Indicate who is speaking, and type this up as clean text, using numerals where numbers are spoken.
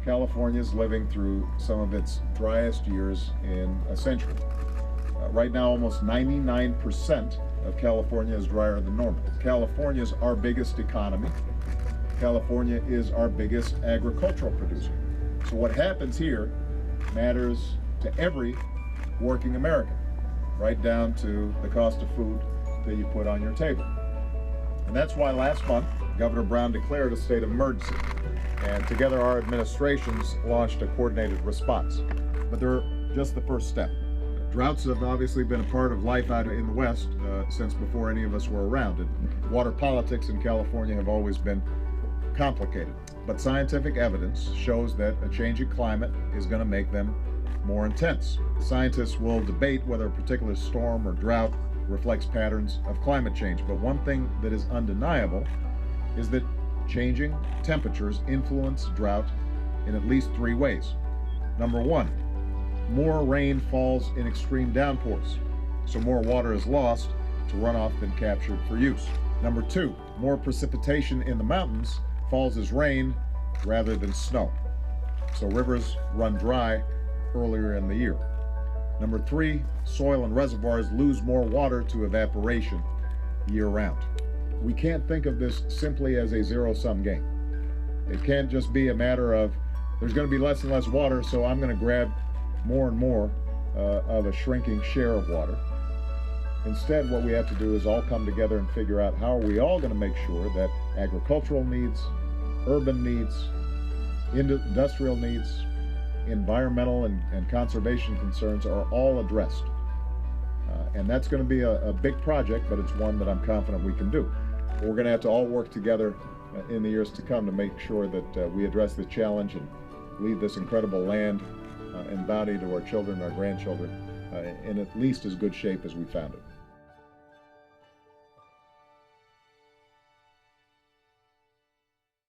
Speaker 1: California is living through some of its driest years in a century. Right now, almost 99% of California is drier than normal. California is our biggest economy. California is our biggest agricultural producer. So what happens here matters to every working American, right down to the cost of food that you put on your table. And that's why last month, Governor Brown declared a state of emergency. And together our administrations launched a coordinated response. But they're just the first step. Droughts have obviously been a part of life out in the West since before any of us were around. And water politics in California have always been complicated. But scientific evidence shows that a changing climate is going to make them more intense. Scientists will debate whether a particular storm or drought reflects patterns of climate change. But one thing that is undeniable is that changing temperatures influence drought in at least three ways. Number one, more rain falls in extreme downpours, so more water is lost to runoff than captured for use. Number two, more precipitation in the mountains falls as rain rather than snow, so rivers run dry earlier in the year. Number three, soil and reservoirs lose more water to evaporation year-round. We can't think of this simply as a zero-sum game. It can't just be a matter of there's going to be less and less water, so I'm going to grab more and more of a shrinking share of water. Instead, what we have to do is all come together and figure out how are we all going to make sure that agricultural needs, urban needs, industrial needs, environmental and conservation concerns are all addressed. And that's going to be a big project, but it's one that I'm confident we can do. We're going to have to all work together in the years to come to make sure that we address the challenge and leave this incredible land and bounty to our children and our grandchildren in at least as good shape as we found it.